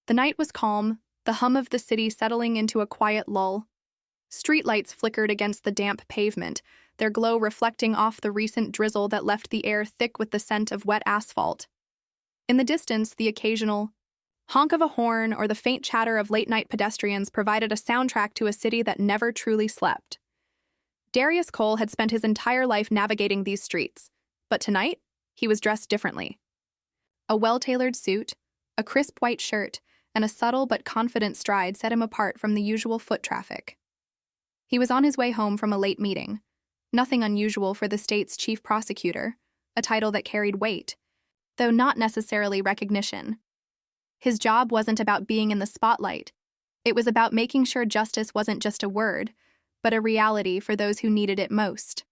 The night was calm, the hum of the city settling into a quiet lull. Streetlights flickered against the damp pavement, their glow reflecting off the recent drizzle that left the air thick with the scent of wet asphalt. In the distance, the occasional honk of a horn or the faint chatter of late-night pedestrians provided a soundtrack to a city that never truly slept. Darius Cole had spent his entire life navigating these streets, but tonight, he was dressed differently. A well-tailored suit, a crisp white shirt, and a subtle but confident stride set him apart from the usual foot traffic. He was on his way home from a late meeting, nothing unusual for the state's chief prosecutor, a title that carried weight, though not necessarily recognition. His job wasn't about being in the spotlight. It was about making sure justice wasn't just a word, but a reality for those who needed it most.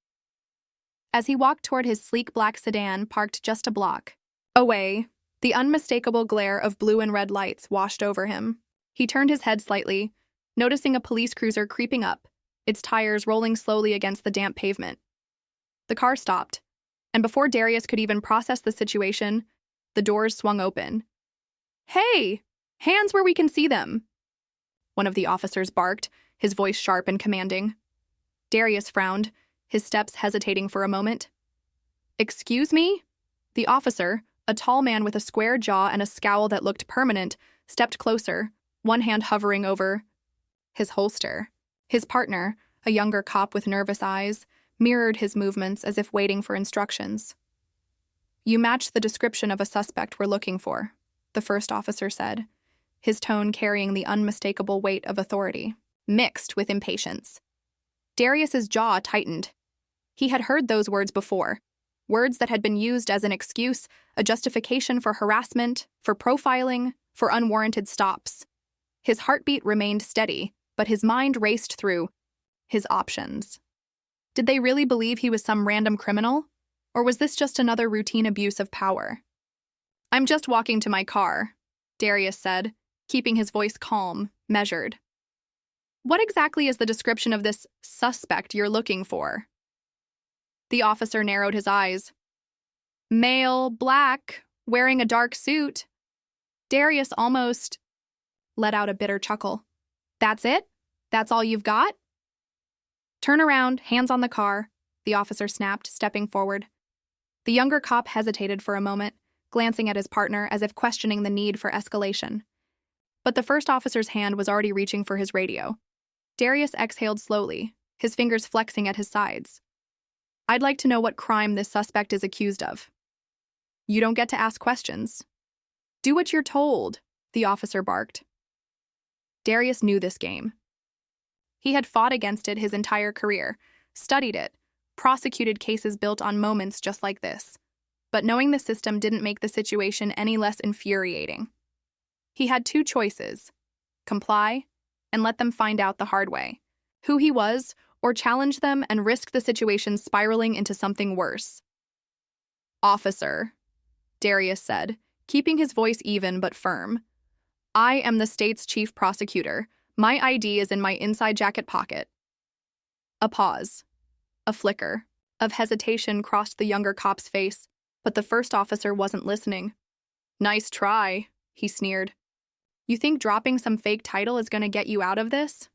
As he walked toward his sleek black sedan parked just a block away, the unmistakable glare of blue and red lights washed over him. He turned his head slightly, noticing a police cruiser creeping up, its tires rolling slowly against the damp pavement. The car stopped, and before Darius could even process the situation, the doors swung open. "Hey! Hands where we can see them!" one of the officers barked, his voice sharp and commanding. Darius frowned, his steps hesitating for a moment. "Excuse me?" The officer, a tall man with a square jaw and a scowl that looked permanent, stepped closer, one hand hovering over his holster. His partner, a younger cop with nervous eyes, mirrored his movements as if waiting for instructions. "You match the description of a suspect we're looking for," the first officer said, his tone carrying the unmistakable weight of authority, mixed with impatience. Darius's jaw tightened. He had heard those words before, words that had been used as an excuse, a justification for harassment, for profiling, for unwarranted stops. His heartbeat remained steady, but his mind raced through his options. Did they really believe he was some random criminal? Or was this just another routine abuse of power? "I'm just walking to my car," Darius said, keeping his voice calm, measured. "What exactly is the description of this suspect you're looking for?" The officer narrowed his eyes. "Male, black, wearing a dark suit." Darius almost let out a bitter chuckle. "That's it? That's all you've got?" "Turn around, hands on the car," the officer snapped, stepping forward. The younger cop hesitated for a moment, glancing at his partner as if questioning the need for escalation. But the first officer's hand was already reaching for his radio. Darius exhaled slowly, his fingers flexing at his sides. "I'd like to know what crime this suspect is accused of." "You don't get to ask questions." "Do what you're told," the officer barked. Darius knew this game. He had fought against it his entire career, studied it, prosecuted cases built on moments just like this. But knowing the system didn't make the situation any less infuriating. He had two choices: comply and let them find out the hard way who he was, or challenge them and risk the situation spiraling into something worse. "Officer," Darius said, keeping his voice even but firm, "I am the state's chief prosecutor. My ID is in my inside jacket pocket." A pause. A flicker of hesitation crossed the younger cop's face, but the first officer wasn't listening. "Nice try," he sneered. "You think dropping some fake title is going to get you out of this?"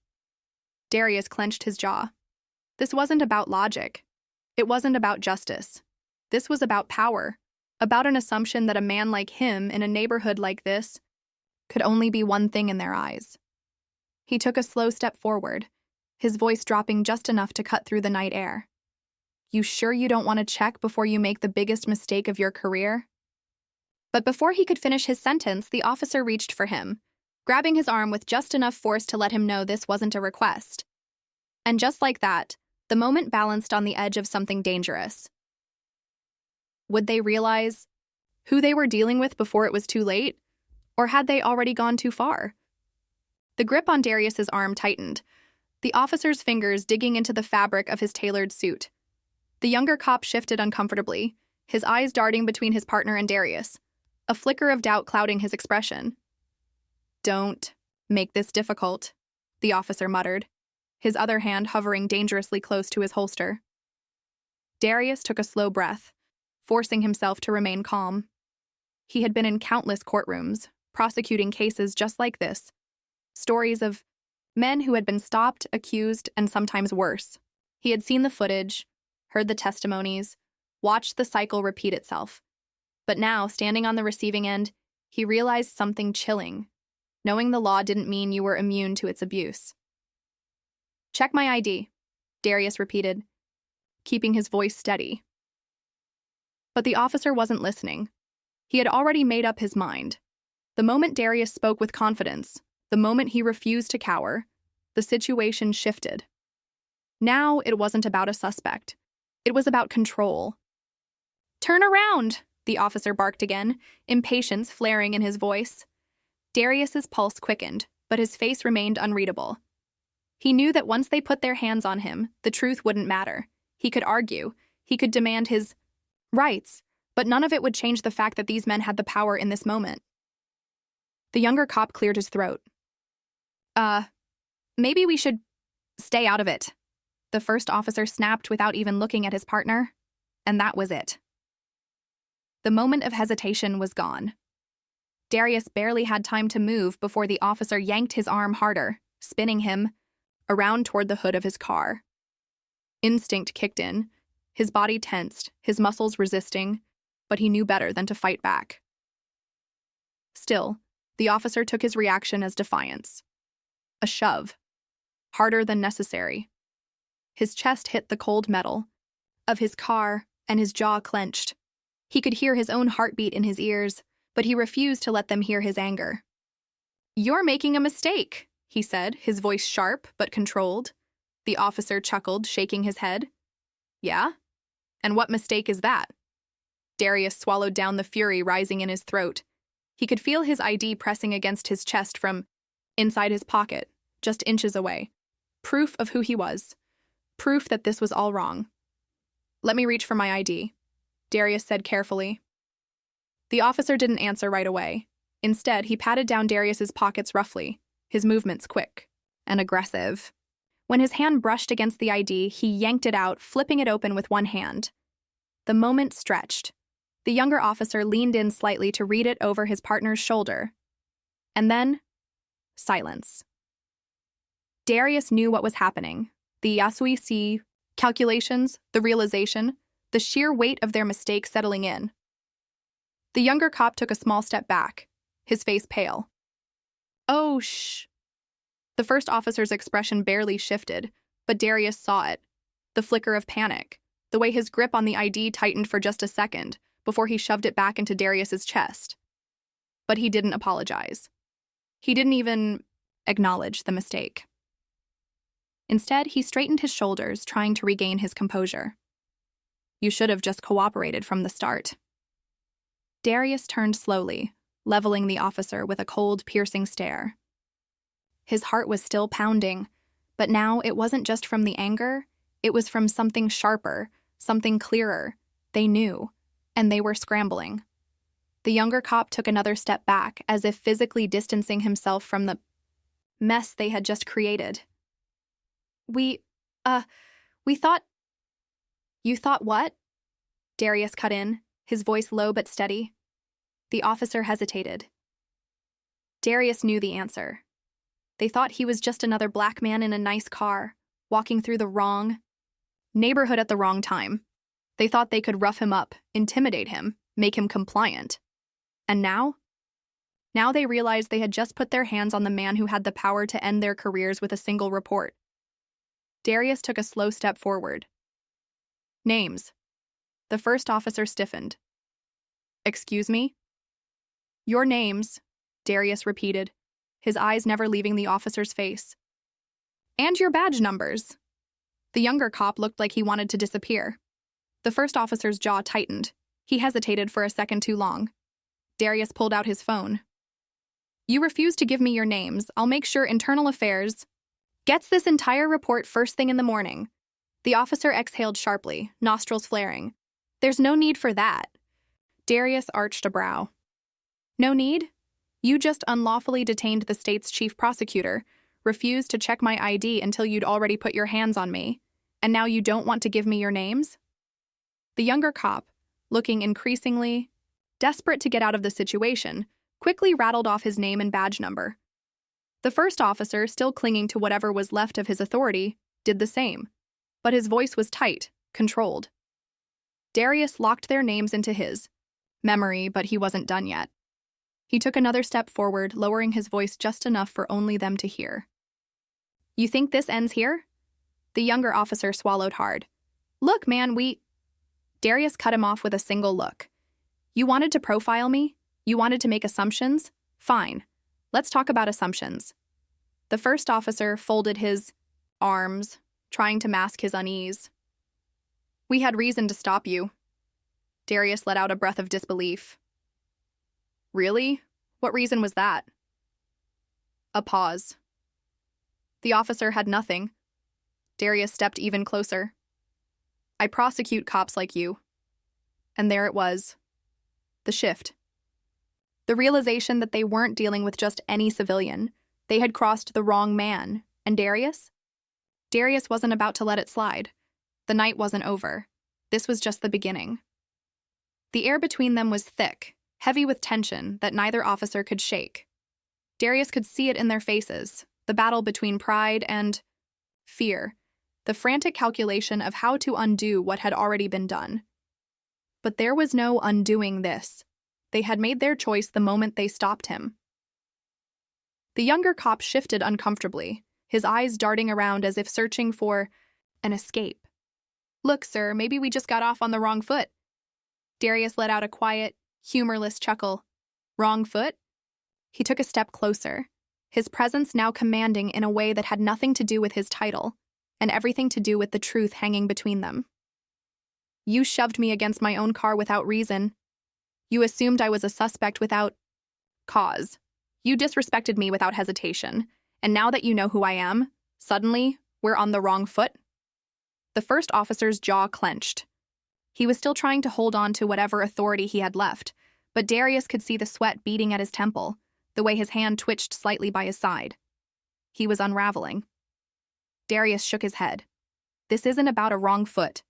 Darius clenched his jaw. This wasn't about logic. It wasn't about justice. This was about power, about an assumption that a man like him in a neighborhood like this could only be one thing in their eyes. He took a slow step forward, his voice dropping just enough to cut through the night air. "You sure you don't want to check before you make the biggest mistake of your career?" But before he could finish his sentence, the officer reached for him, grabbing his arm with just enough force to let him know this wasn't a request. And just like that, the moment balanced on the edge of something dangerous. Would they realize who they were dealing with before it was too late? Or had they already gone too far? The grip on Darius's arm tightened, the officer's fingers digging into the fabric of his tailored suit. The younger cop shifted uncomfortably, his eyes darting between his partner and Darius, a flicker of doubt clouding his expression. "Don't make this difficult," the officer muttered, his other hand hovering dangerously close to his holster. Darius took a slow breath, forcing himself to remain calm. He had been in countless courtrooms, prosecuting cases just like this. Stories of men who had been stopped, accused, and sometimes worse. He had seen the footage, heard the testimonies, watched the cycle repeat itself. But now, standing on the receiving end, he realized something chilling. Knowing the law didn't mean you were immune to its abuse. "Check my ID," Darius repeated, keeping his voice steady. But the officer wasn't listening. He had already made up his mind. The moment Darius spoke with confidence, the moment he refused to cower, the situation shifted. Now it wasn't about a suspect. It was about control. "Turn around," the officer barked again, impatience flaring in his voice. Darius's pulse quickened, but his face remained unreadable. He knew that once they put their hands on him, the truth wouldn't matter. He could argue, he could demand his rights, but none of it would change the fact that these men had the power in this moment. The younger cop cleared his throat. Maybe we should stay out of it," the first officer snapped without even looking at his partner, and that was it. The moment of hesitation was gone. Darius barely had time to move before the officer yanked his arm harder, spinning him around toward the hood of his car. Instinct kicked in, his body tensed, his muscles resisting, but he knew better than to fight back. Still, the officer took his reaction as defiance. A shove, harder than necessary. His chest hit the cold metal of his car, and his jaw clenched. He could hear his own heartbeat in his ears, but he refused to let them hear his anger. "You're making a mistake," he said, his voice sharp but controlled. The officer chuckled, shaking his head. "Yeah? And what mistake is that?" Darius swallowed down the fury rising in his throat. He could feel his ID pressing against his chest from inside his pocket, just inches away. Proof of who he was. Proof that this was all wrong. "Let me reach for my ID," Darius said carefully. The officer didn't answer right away. Instead, he patted down Darius's pockets roughly, his movements quick and aggressive. When his hand brushed against the ID, he yanked it out, flipping it open with one hand. The moment stretched. The younger officer leaned in slightly to read it over his partner's shoulder. And then, silence. Darius knew what was happening. The Yasui calculations, the realization, the sheer weight of their mistake settling in. The younger cop took a small step back, his face pale. "Oh, shh." The first officer's expression barely shifted, but Darius saw it. The flicker of panic, the way his grip on the ID tightened for just a second before he shoved it back into Darius's chest. But he didn't apologize. He didn't even acknowledge the mistake. Instead, he straightened his shoulders, trying to regain his composure. "You should have just cooperated from the start." Darius turned slowly, leveling the officer with a cold, piercing stare. His heart was still pounding, but now it wasn't just from the anger, it was from something sharper, something clearer. They knew, and they were scrambling. The younger cop took another step back, as if physically distancing himself from the mess they had just created. We thought..." "You thought what?" Darius cut in, his voice low but steady. The officer hesitated. Darius knew the answer. They thought he was just another black man in a nice car, walking through the wrong neighborhood at the wrong time. They thought they could rough him up, intimidate him, make him compliant. And now? Now they realized they had just put their hands on the man who had the power to end their careers with a single report. Darius took a slow step forward. "Names." The first officer stiffened. "Excuse me?" "Your names," Darius repeated, his eyes never leaving the officer's face. "And your badge numbers." The younger cop looked like he wanted to disappear. The first officer's jaw tightened. He hesitated for a second too long. Darius pulled out his phone. "You refuse to give me your names. I'll make sure Internal Affairs gets this entire report first thing in the morning." The officer exhaled sharply, nostrils flaring. "There's no need for that." Darius arched a brow. "No need? You just unlawfully detained the state's chief prosecutor, refused to check my ID until you'd already put your hands on me, and now you don't want to give me your names?" The younger cop, looking increasingly desperate to get out of the situation, quickly rattled off his name and badge number. The first officer, still clinging to whatever was left of his authority, did the same, but his voice was tight, controlled. Darius locked their names into his memory, but he wasn't done yet. He took another step forward, lowering his voice just enough for only them to hear. "You think this ends here?" The younger officer swallowed hard. "Look, man, Darius cut him off with a single look. "You wanted to profile me? You wanted to make assumptions? Fine. Let's talk about assumptions." The first officer folded his arms, trying to mask his unease. "We had reason to stop you." Darius let out a breath of disbelief. "Really? What reason was that?" A pause. The officer had nothing. Darius stepped even closer. "I prosecute cops like you." And there it was. The shift. The realization that they weren't dealing with just any civilian. They had crossed the wrong man. And Darius? Darius wasn't about to let it slide. The night wasn't over. This was just the beginning. The air between them was thick, heavy with tension that neither officer could shake. Darius could see it in their faces, the battle between pride and fear, the frantic calculation of how to undo what had already been done. But there was no undoing this. They had made their choice the moment they stopped him. The younger cop shifted uncomfortably, his eyes darting around as if searching for an escape. "Look, sir, maybe we just got off on the wrong foot." Darius let out a quiet, humorless chuckle. "Wrong foot?" He took a step closer, his presence now commanding in a way that had nothing to do with his title, and everything to do with the truth hanging between them. "You shoved me against my own car without reason. You assumed I was a suspect without cause. You disrespected me without hesitation, and now that you know who I am, suddenly, we're on the wrong foot?" The first officer's jaw clenched. He was still trying to hold on to whatever authority he had left, but Darius could see the sweat beating at his temple, the way his hand twitched slightly by his side. He was unraveling. Darius shook his head. "This isn't about a wrong foot.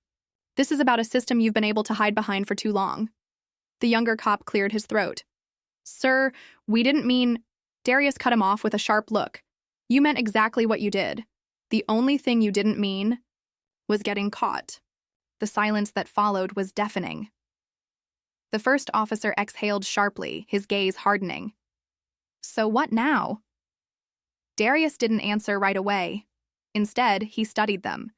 This is about a system you've been able to hide behind for too long." The younger cop cleared his throat. "Sir, we didn't mean—" Darius cut him off with a sharp look. "You meant exactly what you did. The only thing you didn't mean was getting caught." The silence that followed was deafening. The first officer exhaled sharply, his gaze hardening. "So what now?" Darius didn't answer right away. Instead, he studied them.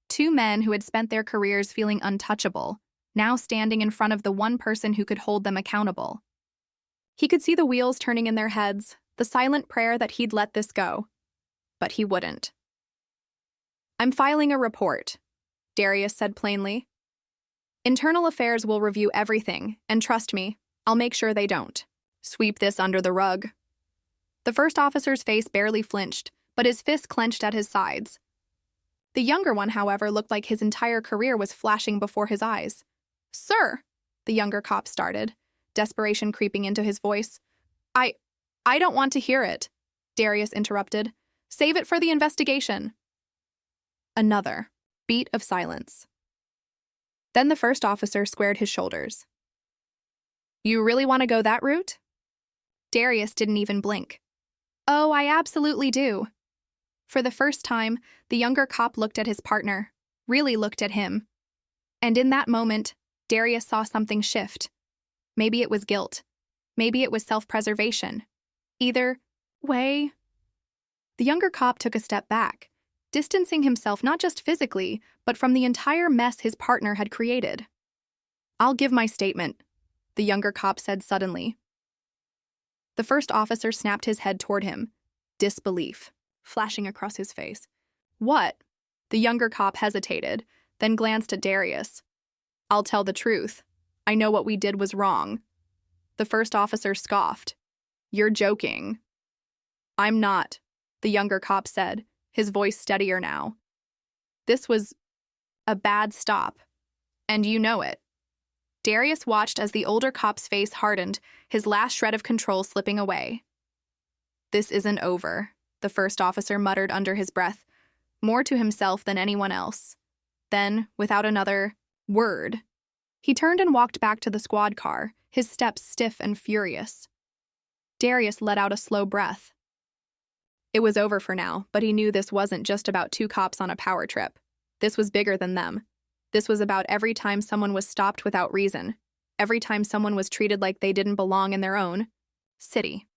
Two men who had spent their careers feeling untouchable, now standing in front of the one person who could hold them accountable. He could see the wheels turning in their heads, the silent prayer that he'd let this go. But he wouldn't. "I'm filing a report," Darius said plainly. "Internal Affairs will review everything, and trust me, I'll make sure they don't sweep this under the rug." The first officer's face barely flinched, but his fists clenched at his sides. The younger one, however, looked like his entire career was flashing before his eyes. "Sir," the younger cop started, desperation creeping into his voice. I don't want to hear it," Darius interrupted. "Save it for the investigation." Another beat of silence. Then the first officer squared his shoulders. "You really want to go that route?" Darius didn't even blink. "Oh, I absolutely do." For the first time, the younger cop looked at his partner, really looked at him. And in that moment, Darius saw something shift. Maybe it was guilt. Maybe it was self-preservation. Either way. The younger cop took a step back, distancing himself not just physically, but from the entire mess his partner had created. "I'll give my statement," the younger cop said suddenly. The first officer snapped his head toward him, disbelief flashing across his face. "What?" The younger cop hesitated, then glanced at Darius. "I'll tell the truth. I know what we did was wrong." The first officer scoffed. "You're joking." "I'm not," the younger cop said, his voice steadier now. "This was a bad stop, and you know it." Darius watched as the older cop's face hardened, his last shred of control slipping away. "This isn't over," the first officer muttered under his breath, more to himself than anyone else. Then, without another word, he turned and walked back to the squad car, his steps stiff and furious. Darius let out a slow breath. It was over for now, but he knew this wasn't just about two cops on a power trip. This was bigger than them. This was about every time someone was stopped without reason, every time someone was treated like they didn't belong in their own city,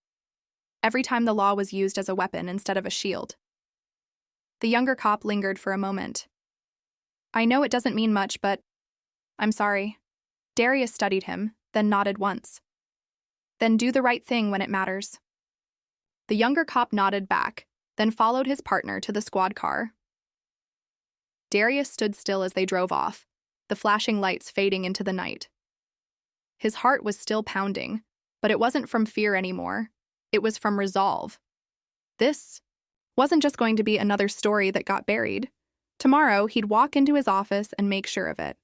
every time the law was used as a weapon instead of a shield. The younger cop lingered for a moment. I know it doesn't mean much, but I'm sorry. Darius studied him, then nodded once. Then do the right thing when it matters. The younger cop nodded back, then followed his partner to the squad car. Darius stood still as they drove off, the flashing lights fading into the night. His heart was still pounding, but it wasn't from fear anymore. It was from resolve. This wasn't just going to be another story that got buried. Tomorrow, he'd walk into his office and make sure of it.